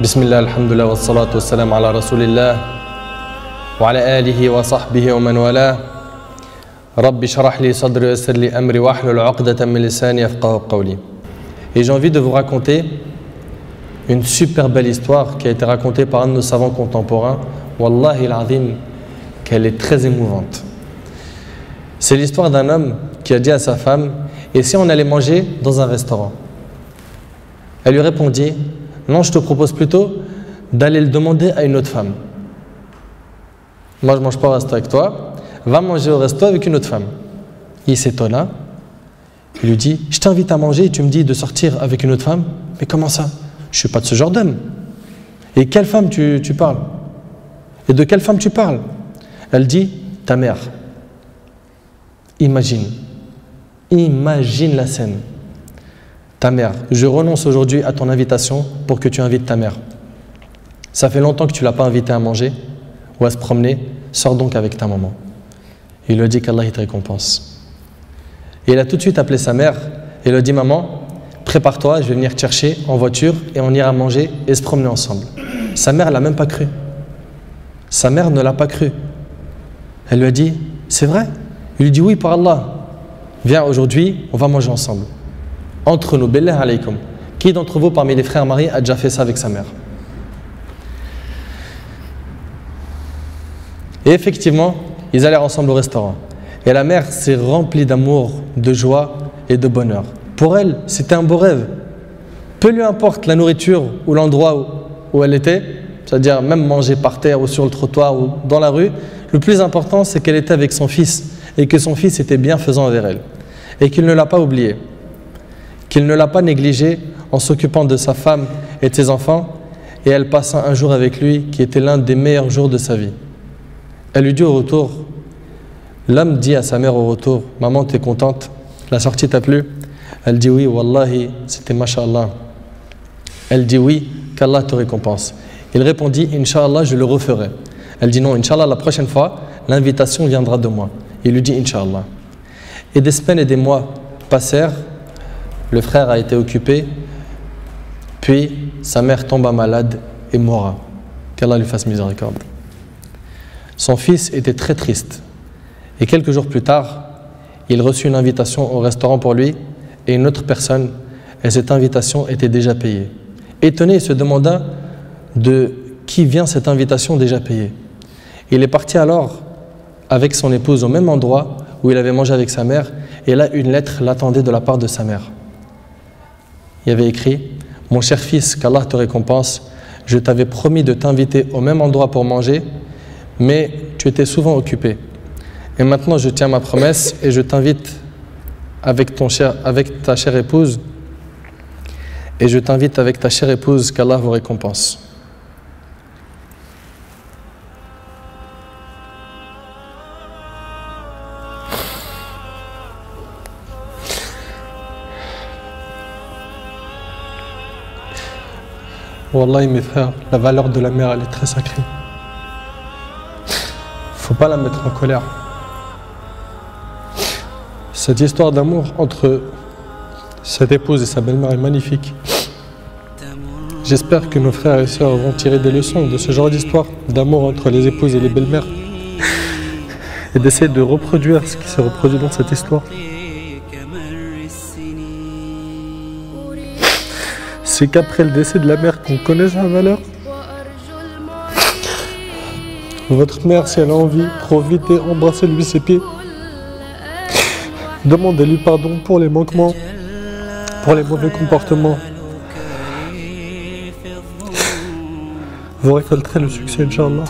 Bismillah, alhamdulillah, wa salatu wa salam ala rasulillah wa ala alihi wa sahbihi wa man wala. Rabbi shrah li sadri wa yassir li amri wa hlul 'uqdatan min lisani yafqahu qawli. Et j'ai envie de vous raconter une super belle histoire qui a été racontée par un de nos savants contemporains. Wallahi al-azim, qu'elle est très émouvante. C'est l'histoire d'un homme qui a dit à sa femme: et si on allait manger dans un restaurant? Elle lui répondit: non, je te propose plutôt d'aller le demander à une autre femme. Moi, je ne mange pas au resto avec toi, va manger au resto avec une autre femme. Il s'étonna, il lui dit: je t'invite à manger et tu me dis de sortir avec une autre femme? Mais comment ça? Je ne suis pas de ce genre d'homme. Et quelle femme tu parles? Et de quelle femme tu parles? Elle dit: ta mère. Imagine la scène. Ta mère, je renonce aujourd'hui à ton invitation pour que tu invites ta mère. Ça fait longtemps que tu ne l'as pas invitée à manger ou à se promener, sors donc avec ta maman. Il lui a dit qu'Allah te récompense. Et il a tout de suite appelé sa mère et lui a dit: maman, prépare-toi, je vais venir te chercher en voiture et on ira manger et se promener ensemble. Sa mère ne l'a même pas cru. Sa mère ne l'a pas cru. Elle lui a dit: c'est vrai? Il lui dit: oui, par Allah. Viens aujourd'hui, on va manger ensemble. Entre nous, billah alaykum. Qui d'entre vous parmi les frères mariés a déjà fait ça avec sa mère? Et effectivement, ils allèrent ensemble au restaurant. Et la mère s'est remplie d'amour, de joie et de bonheur. Pour elle, c'était un beau rêve. Peu lui importe la nourriture ou l'endroit où elle était, c'est-à-dire même manger par terre ou sur le trottoir ou dans la rue, le plus important, c'est qu'elle était avec son fils et que son fils était bienfaisant envers elle. Et qu'il ne l'a pas oublié, qu'il ne l'a pas négligé en s'occupant de sa femme et de ses enfants, et elle passa un jour avec lui qui était l'un des meilleurs jours de sa vie. Elle lui dit au retour, l'homme dit à sa mère au retour: maman, t'es contente? La sortie t'a plu? Elle dit: oui, wallahi, c'était masha'Allah. Elle dit: oui, qu'Allah te récompense. Il répondit: Inch'Allah, je le referai. Elle dit: non, Inch'Allah, la prochaine fois, l'invitation viendra de moi. Il lui dit: Inch'Allah. Et des semaines et des mois passèrent. Le frère a été occupé, puis sa mère tomba malade et mourra. Qu'Allah lui fasse miséricorde. Son fils était très triste. Et quelques jours plus tard, il reçut une invitation au restaurant pour lui et une autre personne, et cette invitation était déjà payée. Étonné, il se demanda de qui vient cette invitation déjà payée. Il est parti alors avec son épouse au même endroit où il avait mangé avec sa mère, et là une lettre l'attendait de la part de sa mère. Il y avait écrit: mon cher fils, qu'Allah te récompense, je t'avais promis de t'inviter au même endroit pour manger, mais tu étais souvent occupé. Et maintenant je tiens ma promesse et je t'invite avec ta chère épouse, et je t'invite avec ta chère épouse, qu'Allah vous récompense. Wallahi mes frères, la valeur de la mère, elle est très sacrée. Faut pas la mettre en colère. Cette histoire d'amour entre cette épouse et sa belle-mère est magnifique. J'espère que nos frères et sœurs vont tirer des leçons de ce genre d'histoire d'amour entre les épouses et les belles-mères et d'essayer de reproduire ce qui s'est reproduit dans cette histoire. C'est qu'après le décès de la mère qu'on connaît sa valeur. Votre mère, si elle a envie, profitez, embrassez-lui ses pieds. Demandez-lui pardon pour les manquements, pour les mauvais comportements. Vous récolterez le succès, Inch'Allah.